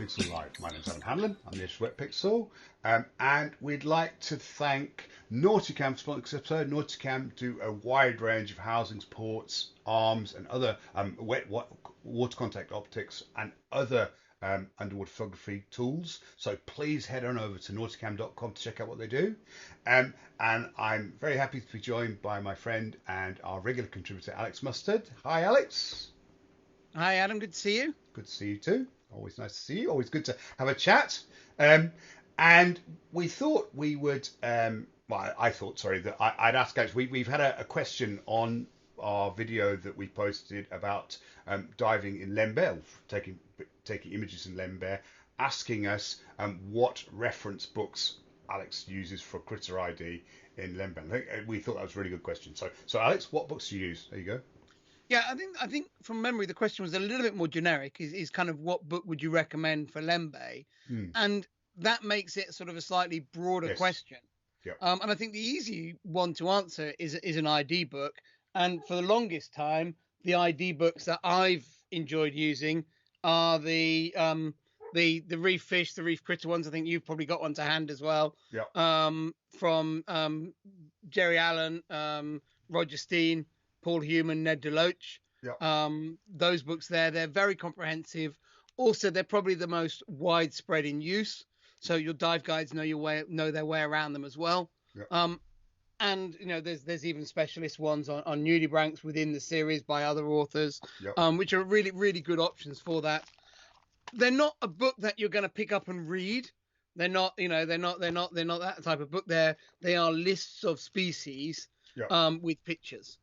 Wetpixel Live. My name's Adam Hanlon. I'm the editor of Wetpixel. And we'd like to thank Nauticam for sponsoring this episode. Nauticam do a wide range of housings, ports, arms, and other water contact optics and other underwater photography tools. So please head on over to nauticam.com to check out what they do. And I'm very happy to be joined by my friend and our regular contributor, Alex Mustard. Hi, Alex. Hi, Adam. Good to see you. Good to see you too. Always nice to see you. Always good to have a chat. And we thought we would. I thought, that I'd ask guys. We've had a question on our video that we posted about diving in Lembeh, taking images in Lembeh, asking us what reference books Alex uses for critter ID in Lembeh. We thought that was a really good question. So Alex, what books do you use? There you go. Yeah, I think from memory the question was a little bit more generic. Is kind of what book would you recommend for Lembeh, and that makes it sort of a slightly broader question. Yep. And I think the easy one to answer is an ID book. And for the longest time, the ID books that I've enjoyed using are the Reef Fish, the Reef Critter ones. I think you've probably got one to hand as well. Yeah. From Jerry Allen, Roger Steen, Paul Human, Ned Deloach. Yeah. Those books they're very comprehensive. Also, they're probably the most widespread in use. So your dive guides know their way around them as well. Yeah. And there's even specialist ones on nudibranchs within the series by other authors, which are really, really good options for that. They're not a book that you're going to pick up and read. They're not that type of book. They are lists of species with pictures.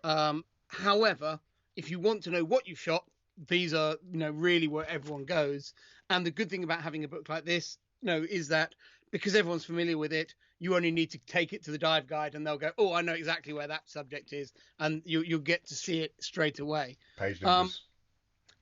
Yeah. However, if you want to know what you've shot, these are really where everyone goes. And the good thing about having a book like this, is that because everyone's familiar with it, you only need to take it to the dive guide and they'll go, oh, I know exactly where that subject is, and you'll get to see it straight away. Page numbers.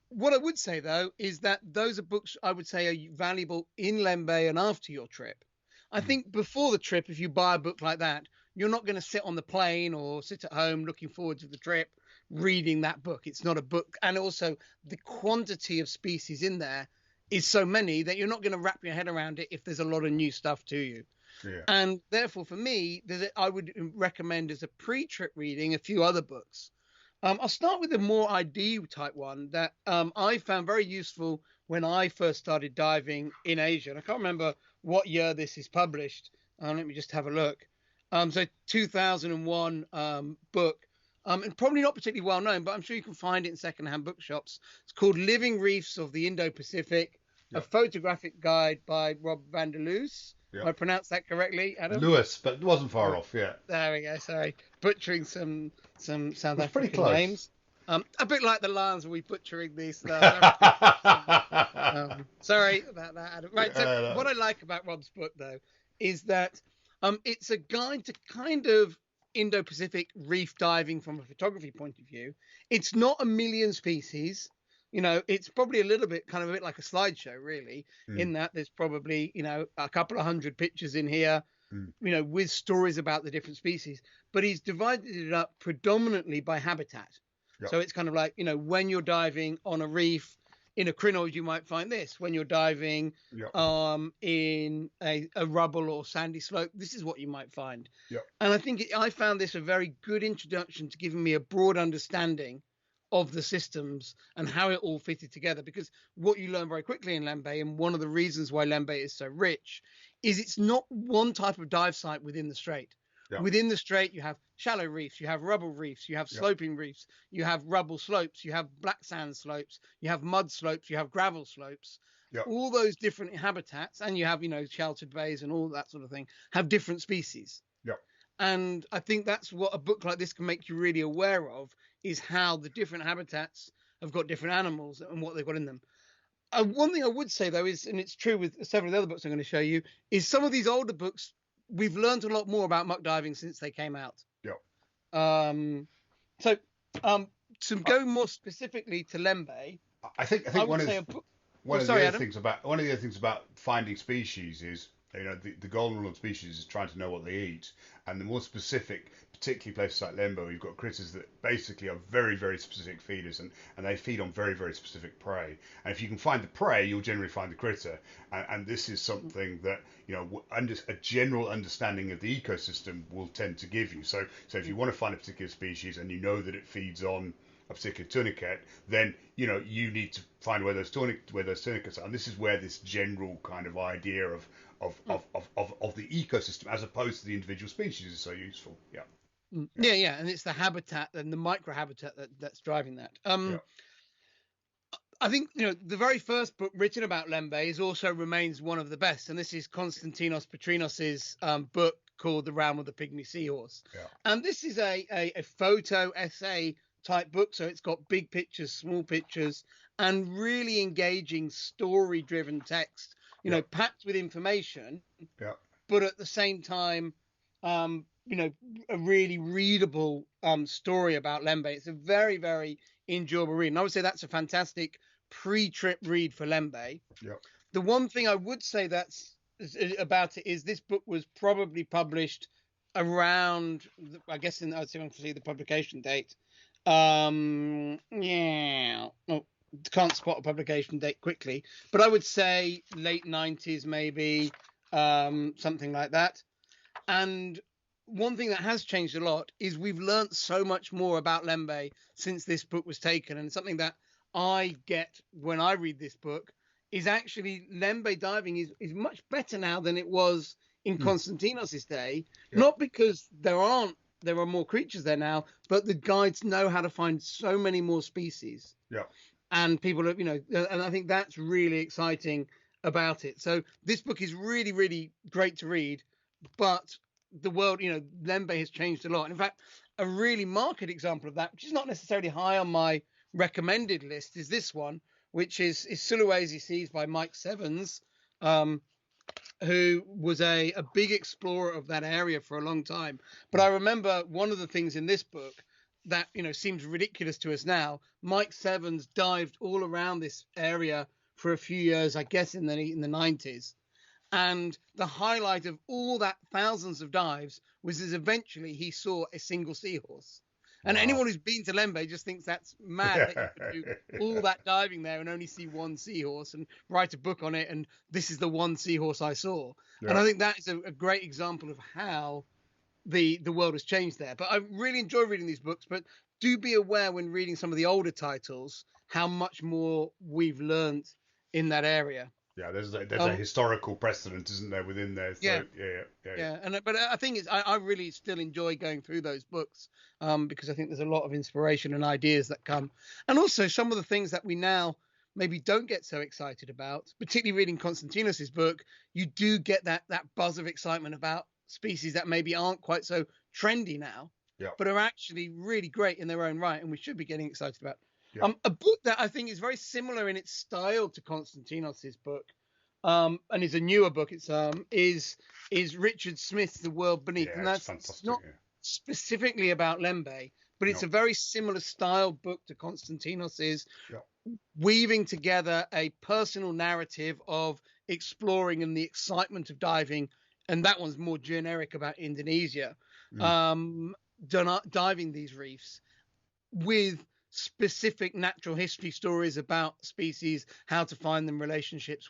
What I would say though is that those are books I would say are valuable in Lembeh and after your trip. I think before the trip, if you buy a book like that, you're not going to sit on the plane or sit at home looking forward to the trip reading that book. It's not a book. And also the quantity of species in there is so many that you're not going to wrap your head around it if there's a lot of new stuff to you. Yeah. And therefore, for me, I would recommend as a pre-trip reading a few other books. I'll start with a more ID type one that I found very useful when I first started diving in Asia. And I can't remember what year this is published. Let me just have a look. So 2001 book, and probably not particularly well known, but I'm sure you can find it in secondhand bookshops. It's called Living Reefs of the Indo-Pacific, a photographic guide by Rob van der Loos. Yep. I pronounced that correctly, Adam? Lewis, but it wasn't far off, yeah. There we go, sorry. Butchering some South African pretty close. names. A bit like the Lions will be butchering these. Sorry about that, Adam. Right, so what I like about Rob's book, though, is that it's a guide to kind of Indo-Pacific reef diving from a photography point of view. It's not a million species. It's probably a bit like a slideshow, really, in that there's probably, a couple of hundred pictures in here, with stories about the different species. But he's divided it up predominantly by habitat. Yep. So it's kind of like, when you're diving on a reef, in a crinoid, you might find this. When you're diving in a rubble or sandy slope, this is what you might find. Yep. And I think I found this a very good introduction to giving me a broad understanding of the systems and how it all fitted together. Because what you learn very quickly in Lembeh, and one of the reasons why Lembeh is so rich, is it's not one type of dive site within the strait. Yeah. Within the strait, you have shallow reefs, you have rubble reefs, you have sloping reefs, you have rubble slopes, you have black sand slopes, you have mud slopes, you have gravel slopes. Yeah. All those different habitats, and you have, sheltered bays and all that sort of thing, have different species. Yeah. And I think that's what a book like this can make you really aware of, is how the different habitats have got different animals and what they've got in them. One thing I would say, though, is, and it's true with several of the other books I'm going to show you, is some of these older books, we've learned a lot more about muck diving since they came out. Yeah. So to go more specifically to Lembeh, I think one of the other things about finding species is the golden rule of species is trying to know what they eat, and the more specific, particularly places like Lembo, you've got critters that basically are very, very specific feeders, and they feed on very, very specific prey. And if you can find the prey, you'll generally find the critter. And this is something that a general understanding of the ecosystem will tend to give you. So if you want to find a particular species and you know that it feeds on a particular tourniquet, then you need to find where those tourniquets are. And this is where this general kind of idea of the ecosystem as opposed to the individual species is so useful. Yeah, and it's the habitat and the microhabitat that's driving that. I think the very first book written about Lembeh also remains one of the best, and this is Konstantinos Petrinos's book called The Realm of the Pygmy Seahorse. And this is a photo essay type book, so it's got big pictures, small pictures, and really engaging story-driven text, packed with information, but at the same time, a really readable story about Lembeh. It's a very, very enjoyable read, and I would say that's a fantastic pre-trip read for Lembeh. The one thing I would say about it is this book was probably published around, I guess, I'd see the publication date. Can't spot a publication date quickly, but I would say late 90s, maybe, something like that. And one thing that has changed a lot is we've learnt so much more about Lembeh since this book was taken, and something that I get when I read this book is actually Lembeh diving is much better now than it was in Konstantinos' day, not because there are more creatures there now, but the guides know how to find so many more species. And people have, and I think that's really exciting about it. So this book is really, really great to read, but the world, Lembeh has changed a lot. In fact, a really marked example of that, which is not necessarily high on my recommended list, is this one, which is Sulawesi Seas by Mike Sevens, who was a big explorer of that area for a long time. But I remember one of the things in this book that seems ridiculous to us now. Mike Sevens dived all around this area for a few years, I guess in the 90s, and the highlight of all that thousands of dives was eventually he saw a single seahorse. And anyone who's been to Lembeh just thinks that's mad that you could do all that diving there and only see one seahorse and write a book on it. And this is the one seahorse I saw. And I think that is a great example of how the world has changed there. But I really enjoy reading these books, but do be aware when reading some of the older titles how much more we've learned in that area. There's a historical precedent, isn't there, within there? So, But I think I really still enjoy going through those books because I think there's a lot of inspiration and ideas that come, and also some of the things that we now maybe don't get so excited about. Particularly reading Konstantinos's book, you do get that buzz of excitement about species that maybe aren't quite so trendy now, but are actually really great in their own right, and we should be getting excited about. A book that I think is very similar in its style to Konstantinos's book, and is a newer book. It's is Richard Smith's The World Beneath, and that's not specifically about Lembeh, but it's a very similar style book to Konstantinos's, weaving together a personal narrative of exploring and the excitement of diving, and that one's more generic about Indonesia, diving these reefs with specific natural history stories about species, how to find them, relationships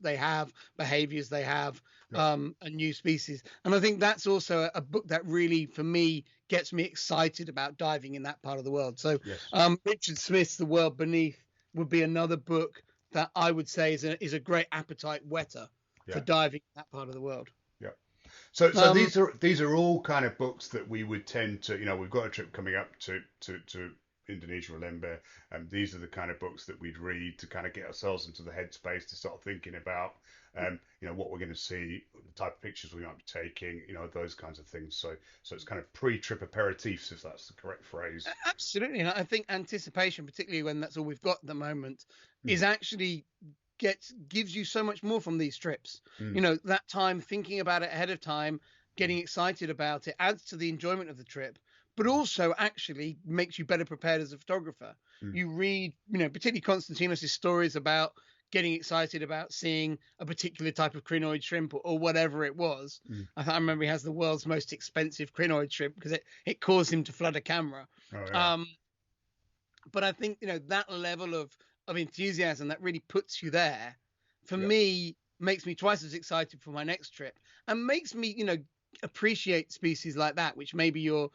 they have, behaviors they have, and new species. And I think that's also a book that really, for me, gets me excited about diving in that part of the world. So Richard Smith's The World Beneath would be another book that I would say is a great appetite whetter for diving in that part of the world. So these are all kind of books that we would tend to, we've got a trip coming up to Indonesia or Lembeh, and these are the kind of books that we'd read to kind of get ourselves into the headspace to start thinking about, what we're going to see, the type of pictures we might be taking, those kinds of things. So it's kind of pre-trip aperitifs, if that's the correct phrase. Absolutely, and I think anticipation, particularly when that's all we've got at the moment, is actually gives you so much more from these trips. That time thinking about it ahead of time, getting excited about it, adds to the enjoyment of the trip, but also actually makes you better prepared as a photographer. You read, particularly Konstantinos' stories about getting excited about seeing a particular type of crinoid shrimp or whatever it was. I remember he has the world's most expensive crinoid shrimp because it caused him to flood a camera. Oh, yeah. But I think, that level of enthusiasm that really puts you there, for Yeah. me, makes me twice as excited for my next trip, and makes me, appreciate species like that, which maybe you're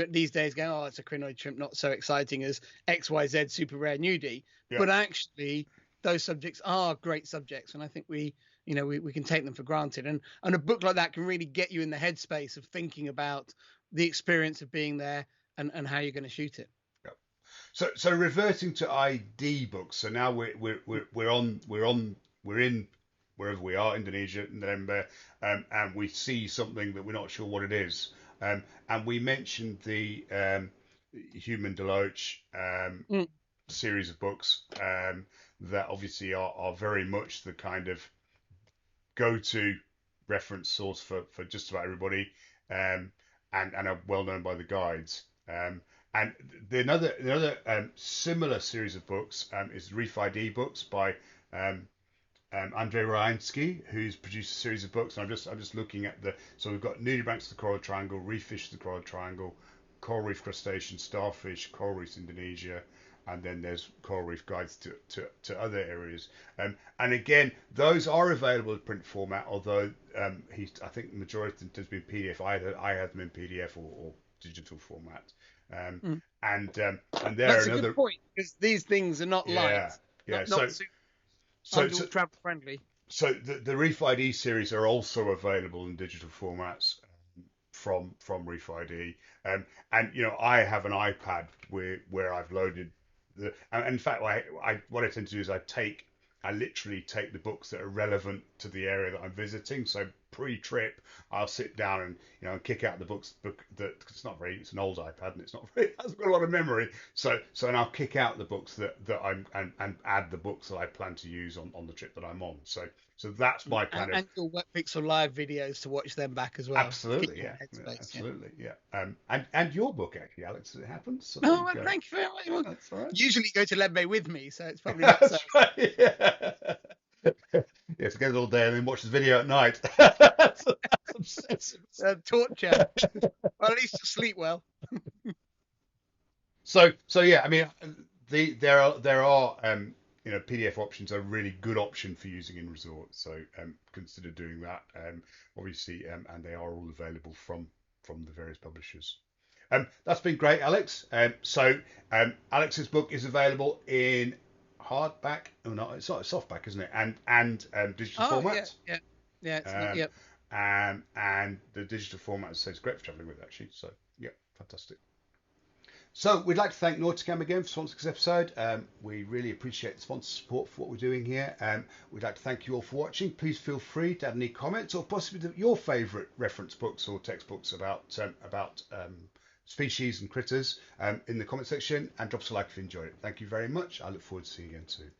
these days going, oh, it's a crinoid shrimp, not so exciting as XYZ super rare nudie. Yeah. But actually, those subjects are great subjects, and I think we can take them for granted. And a book like that can really get you in the headspace of thinking about the experience of being there and how you're going to shoot it. So reverting to ID books. So now we're in wherever we are, Indonesia, Lembeh, and we see something that we're not sure what it is. And we mentioned the Human Deloach series of books that obviously are very much the kind of go-to reference source for just about everybody, and are well known by the guides. And another similar series of books is Reef ID books by Andrzej Ryansky, who's produced a series of books. And I'm just looking at so we've got nudibranchs of the Coral Triangle, Reef Fish of the Coral Triangle, Coral Reef Crustaceans, Starfish, Coral Reefs Indonesia, and then there's Coral Reef Guides to other areas. And again, those are available in print format, although I think the majority of them tends to be in PDF. I have them in PDF or digital format. And there That's another a good point, because these things are not light, not super travel friendly. So the Reef ID series are also available in digital formats from Reef ID. And I have an iPad where I've loaded and in fact what I tend to do is I literally take the books that are relevant to the area that I'm visiting. So pre-trip, I'll sit down and kick out the books that, cause it's an old iPad and it hasn't got a lot of memory. So and I'll kick out the books that I'm and add the books that I plan to use on the trip that I'm on. So that's my kind and your Wetpixel live videos to watch them back as well. Absolutely, yeah. Absolutely, yeah. And your book actually, Alex, it happens. So thank you very much. Well, that's all right. Usually you go to Lembeh with me, so it's probably not so. Right, yeah. Yeah, to get it all day and then watch the video at night. That's obsessive. Torture. Well, at least you sleep well. So yeah, I mean, there are PDF options are a really good option for using in resorts. So consider doing that. Obviously, and they are all available from the various publishers. That's been great, Alex. So Alex's book is available in hardback. Oh no, it's not. It's softback, isn't it? And digital format. Yeah. And the digital format, as I say, is great for traveling with actually. So yeah, fantastic. So we'd like to thank Nauticam again for sponsoring this episode. We really appreciate the sponsor support for what we're doing here. We'd like to thank you all for watching. Please feel free to add any comments or possibly your favourite reference books or textbooks about species and critters in the comment section, and drop us a like if you enjoyed it. Thank you very much. I look forward to seeing you again soon.